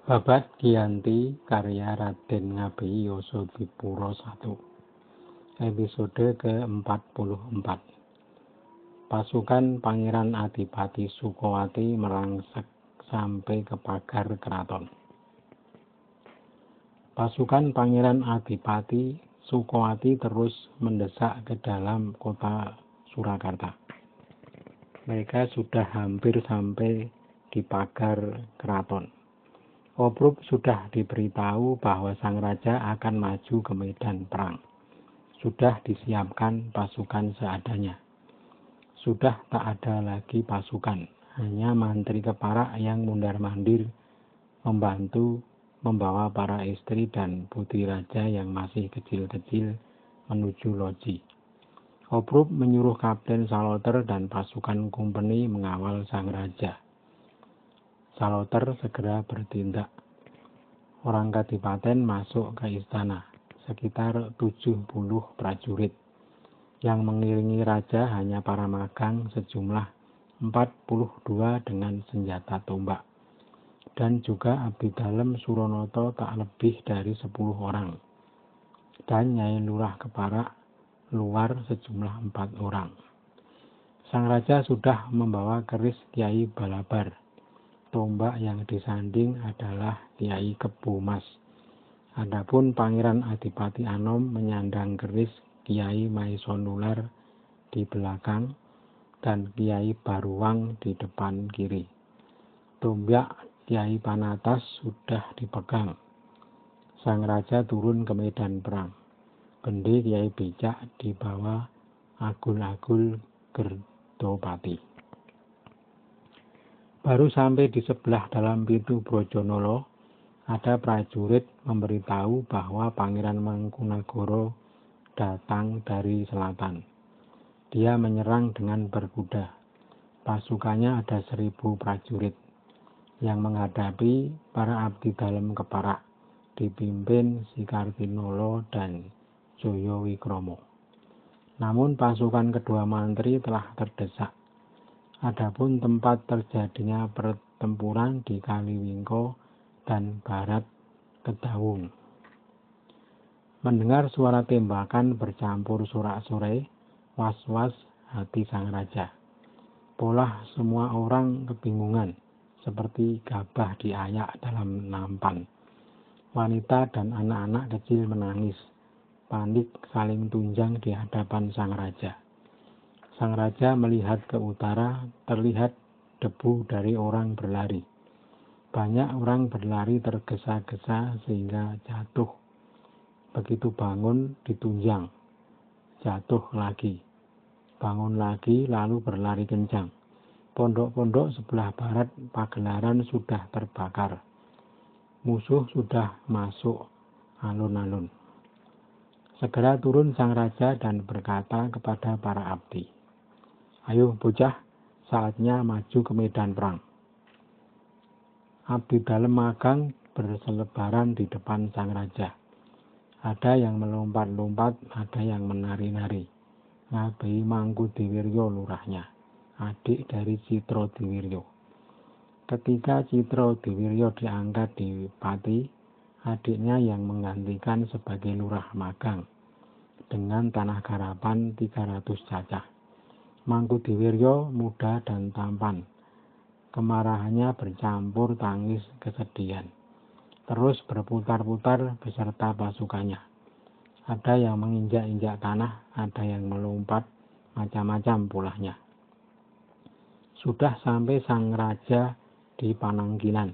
Babad Giyanti karya Raden Ngabei Yosodipuro 1. Episode ke-44. Pasukan Pangeran Adipati Sukowati merangsek sampai ke pagar keraton. Pasukan Pangeran Adipati Sukowati terus mendesak ke dalam kota Surakarta. Mereka sudah hampir sampai di pagar keraton. Obruk sudah diberitahu bahwa sang raja akan maju ke medan perang. Sudah disiapkan pasukan seadanya. Sudah tak ada lagi pasukan, hanya mantri keparak yang mundar-mandir membantu membawa para istri dan putri raja yang masih kecil-kecil menuju loji. Obruk menyuruh Kapten Saloter dan pasukan kumpeni mengawal sang raja. Saloter segera bertindak. Orang kadipaten masuk ke istana, sekitar 70 prajurit. Yang mengiringi raja hanya para magang sejumlah 42 dengan senjata tombak. Dan juga abdi dalem Suronoto tak lebih dari 10 orang. Dan Nyai Lurah Keparak luar sejumlah 4 orang. Sang raja sudah membawa keris Kiai Balabar. Tombak yang disanding adalah Kiai Kebo Mas. Adapun Pangeran Adipati Anom menyandang keris Kiai Maisonular di belakang dan Kiai Baruwang di depan kiri. Tombak Kiai Panatas sudah dipegang. Sang raja turun ke medan perang. Bende Kiai Becak dibawa Agul-Agul Gerdopati. Baru sampai di sebelah dalam pintu Brojonolo, ada prajurit memberitahu bahwa Pangeran Mangkunagara datang dari selatan. Dia menyerang dengan berkuda. Pasukannya ada 1000 prajurit yang menghadapi para abdi dalem keparak, dipimpin Sikartinolo dan Joyowikromo. Namun pasukan kedua mantri telah terdesak. Adapun tempat terjadinya pertempuran di Kaliwingko dan Barat Kedawung. Mendengar suara tembakan bercampur sorak-sorai, was-was hati sang raja. Polah semua orang kebingungan, seperti gabah diayak dalam nampan. Wanita dan anak-anak kecil menangis, panik saling tunjang di hadapan sang raja. Sang raja melihat ke utara, terlihat debu dari orang berlari. Banyak orang berlari tergesa-gesa sehingga jatuh. Begitu bangun, ditunjang. Jatuh lagi. Bangun lagi, lalu berlari kencang. Pondok-pondok sebelah barat pagelaran sudah terbakar. Musuh sudah masuk alun-alun. Segera turun sang raja dan berkata kepada para abdi, "Ayo bocah, saatnya maju ke medan perang." Abdi dalem magang berselebaran di depan sang raja. Ada yang melompat-lompat, ada yang menari-nari. Ngabei Mangkudiwiryo lurahnya, adik dari Citrodiwiryo. Ketika Citrodiwiryo diangkat di Pati, adiknya yang menggantikan sebagai lurah magang dengan tanah garapan 300 cacah. Mangkudiwiryo muda dan tampan. Kemarahannya bercampur tangis kesedihan. Terus berputar-putar beserta pasukannya. Ada yang menginjak-injak tanah, ada yang melompat, macam-macam polahnya. Sudah sampai sang raja di Panangkilan.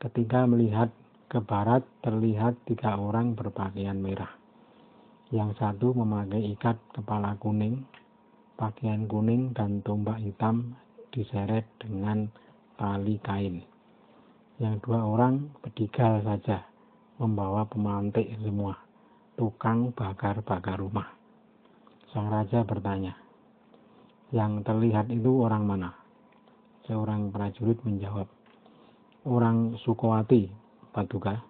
Ketika melihat ke barat, terlihat 3 orang berpakaian merah. Yang satu memakai ikat kepala kuning, pakaian kuning dan tombak hitam diseret dengan tali kain. Yang 2 orang bedigal saja, membawa pemantik semua, tukang bakar-bakar rumah. Sang raja bertanya, "Yang terlihat itu orang mana?" Seorang prajurit menjawab, "Orang Sukowati, Paduka."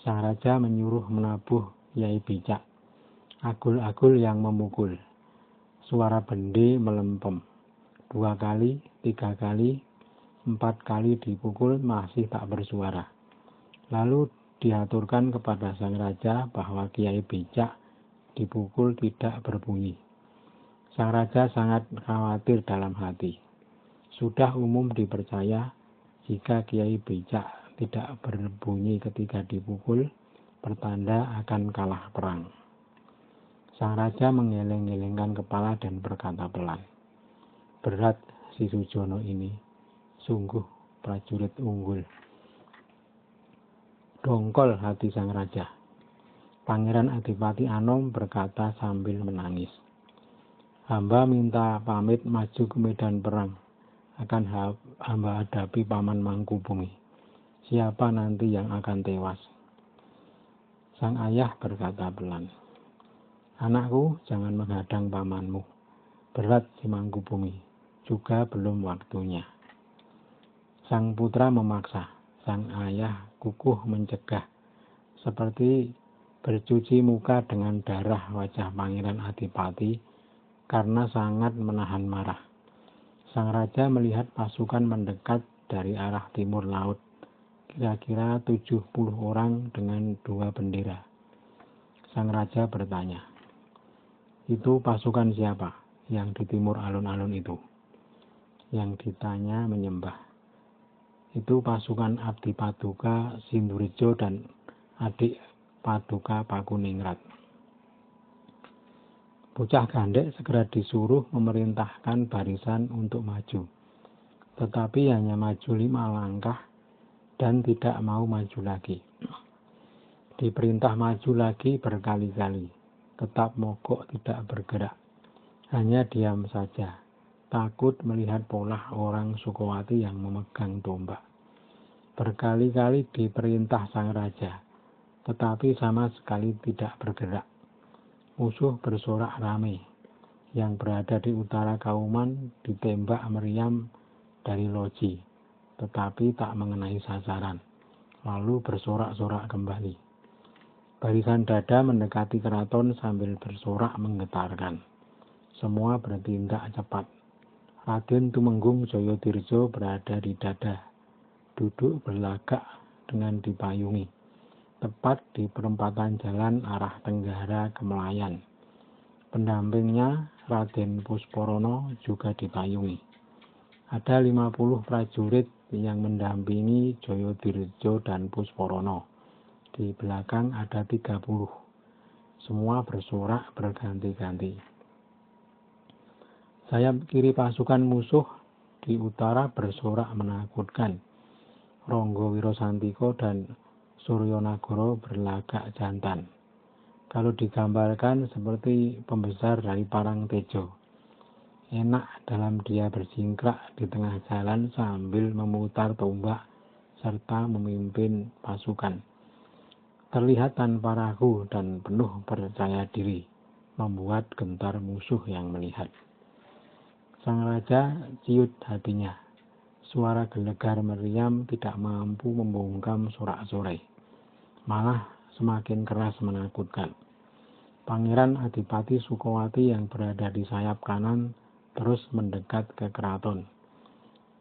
Sang raja menyuruh menabuh Yai Becak. Agul-agul yang memukul. Suara bende melempem. 2 kali, 3 kali, 4 kali dipukul masih tak bersuara. Lalu diaturkan kepada sang raja bahwa Kiai Becak dipukul tidak berbunyi. Sang raja sangat khawatir dalam hati. Sudah umum dipercaya jika Kiai Becak tidak berbunyi ketika dipukul, pertanda akan kalah perang. Sang raja menggeleng-gelengkan kepala dan berkata pelan, "Berat si Sujono ini, sungguh prajurit unggul." Dongkol hati sang raja. Pangeran Adipati Anom berkata sambil menangis, "Hamba minta pamit maju ke medan perang. Akan hamba hadapi Paman Mangkubumi. Siapa nanti yang akan tewas?" Sang ayah berkata pelan, "Anakku, jangan menghadang pamanmu. Berat si Mangkubumi, juga belum waktunya." Sang putra memaksa. Sang ayah kukuh mencegah, seperti bercuci muka dengan darah wajah Pangeran Adipati karena sangat menahan marah. Sang raja melihat pasukan mendekat dari arah timur laut, kira-kira 70 orang dengan 2 bendera. Sang raja bertanya, "Itu pasukan siapa yang di timur alun-alun itu?" Yang ditanya menyembah, "Itu pasukan Abdi Paduka Sindurijo dan adik Paduka Pakuningrat." Bocah gandek segera disuruh memerintahkan barisan untuk maju. Tetapi hanya maju 5 langkah dan tidak mau maju lagi. Diperintah maju lagi berkali-kali, tetap mogok tidak bergerak. Hanya diam saja, takut melihat pola orang Sukowati yang memegang tombak. Berkali-kali diperintah sang raja, tetapi sama sekali tidak bergerak. Musuh bersorak ramai. Yang berada di utara Kauman ditembak meriam dari loji, tetapi tak mengenai sasaran, lalu bersorak-sorak kembali. Barisan dada mendekati keraton sambil bersorak menggetarkan. Semua bertindak cepat. Raden Tumenggung Joyodirjo berada di dada, duduk berlagak dengan dipayungi, tepat di perempatan jalan arah Tenggara ke Melayan. Pendampingnya Raden Pusporono juga dipayungi. Ada 50 prajurit yang mendampingi Joyodirjo dan Pusporono. Di belakang ada 30. Semua bersorak berganti-ganti. Sayap kiri pasukan musuh di utara bersorak menakutkan. Ronggo Wirosantiko dan Suryonagoro berlagak jantan. Kalau digambarkan seperti pembesar dari Parang Tejo. Enak dalam dia bersingkrak di tengah jalan sambil memutar tombak serta memimpin pasukan. Terlihat tanpa ragu dan penuh percaya diri, membuat gentar musuh yang melihat. Sang raja ciut hatinya. Suara gelegar meriam tidak mampu membungkam sorak-sorai. Malah semakin keras menakutkan. Pangeran Adipati Sukowati yang berada di sayap kanan terus mendekat ke keraton.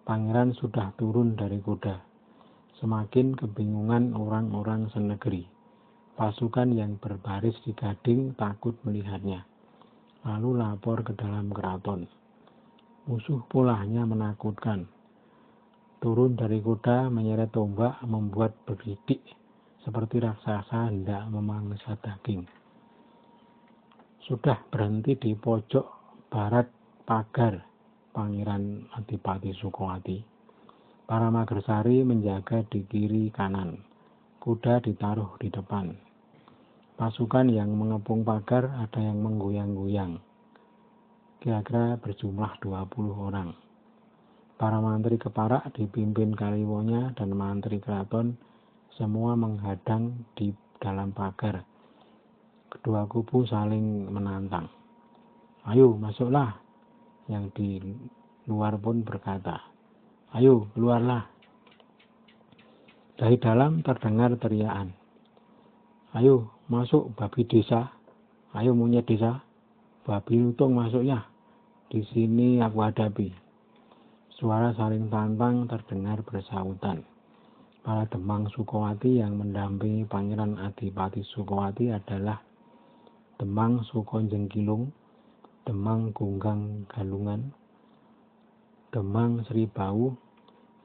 Pangeran sudah turun dari kuda. Semakin kebingungan orang-orang senegeri. Pasukan yang berbaris di Gading takut melihatnya. Lalu lapor ke dalam keraton. Musuh polanya menakutkan. Turun dari kuda menyeret tombak membuat bergidik seperti raksasa hendak memangsa daging. Sudah berhenti di pojok barat pagar Pangeran Adipati Sukowati. Para Magersari menjaga di kiri kanan. Kuda ditaruh di depan. Pasukan yang mengepung pagar ada yang menggoyang-goyang. Kira-kira berjumlah 20 orang. Para mantri keparak dipimpin Kaliwonya dan mantri keraton semua menghadang di dalam pagar. Kedua kubu saling menantang. "Ayo masuklah." Yang di luar pun berkata, "Ayo keluarlah." Dari dalam terdengar teriakan, "Ayo masuk babi desa. Ayo monyet desa. Babi lutung masuk ya. Di sini aku hadapi." Suara saling tantang terdengar bersautan. Para Demang Sukowati yang mendampingi Pangeran Adipati Sukowati adalah Demang Sukonjengkilung, Demang Gunggang Galungan, Demang Sribau,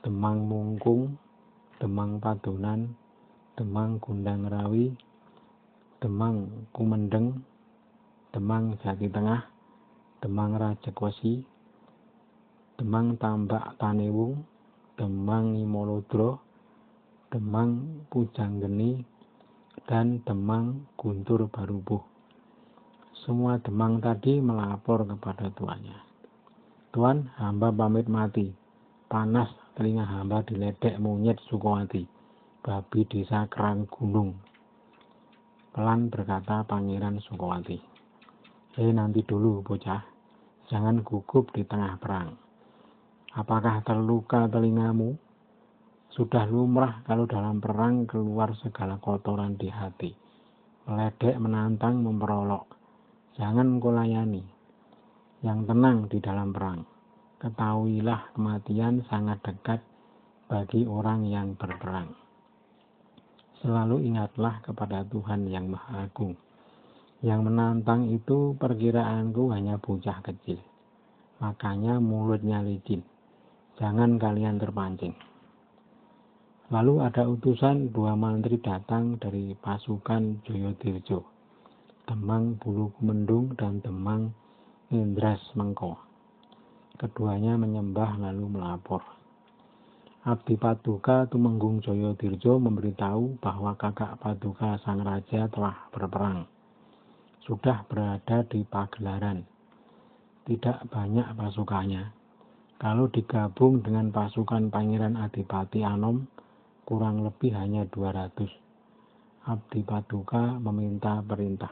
Demang Mungkung, Demang Padunan, Demang Gundang Rawi, Demang Kumendeng, Demang Jati Tengah, Demang Rajekwesi, Demang Tambak Tanewung, Demang Imolodro, Demang Pujanggeni, dan Demang Guntur Barubuh. Semua demang tadi melapor kepada tuannya. Tuan, hamba pamit mati. Panas telinga hamba diledek monyet Sukowati, babi desa Kerang Gunung. Pelan berkata Pangeran Sukowati. Nanti dulu bocah, jangan gugup di tengah perang. Apakah terluka telingamu? Sudah lumrah kalau dalam perang keluar segala kotoran di hati. Meledek, menantang, memperolok. Jangan kau layani. Yang tenang di dalam perang. Ketahuilah kematian sangat dekat bagi orang yang berperang. Selalu ingatlah kepada Tuhan yang Maha Agung. Yang menantang itu perkiraanku hanya bocah kecil. Makanya mulutnya licin. Jangan kalian terpancing. Lalu ada utusan 2 mantri datang dari pasukan Joyodirjo, Demang Bulukumendung dan Demang Indras Mengko. Keduanya menyembah lalu melapor. Abdi Paduka Tumenggung Joyodirjo memberitahu bahwa kakak Paduka Sang Raja telah berperang. Sudah berada di pagelaran. Tidak banyak pasukannya. Kalau digabung dengan pasukan Pangeran Adipati Anom, kurang lebih hanya 200. Abdi Paduka meminta perintah.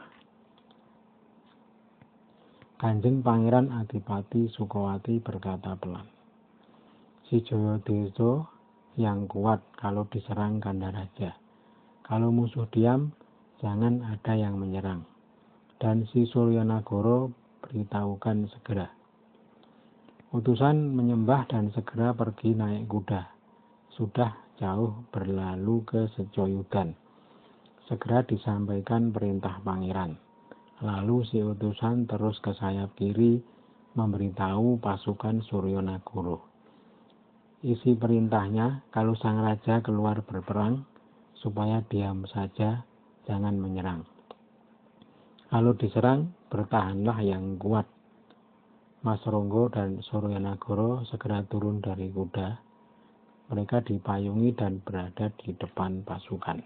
Kanjeng Pangeran Adipati Sukowati berkata pelan. Si Joyodirjo yang kuat kalau diserang Gandaraja. Kalau musuh diam, jangan ada yang menyerang. Dan si Suryanagara beritahukan segera. Utusan menyembah dan segera pergi naik kuda. Sudah jauh berlalu ke Secoyudan. Segera disampaikan perintah pangeran. Lalu si utusan terus ke sayap kiri memberitahu pasukan Suryanagara. Isi perintahnya, kalau sang raja keluar berperang, supaya diam saja, jangan menyerang. Kalau diserang, bertahanlah yang kuat. Mas Ronggo dan Suryanagara segera turun dari kuda. Mereka dipayungi dan berada di depan pasukan.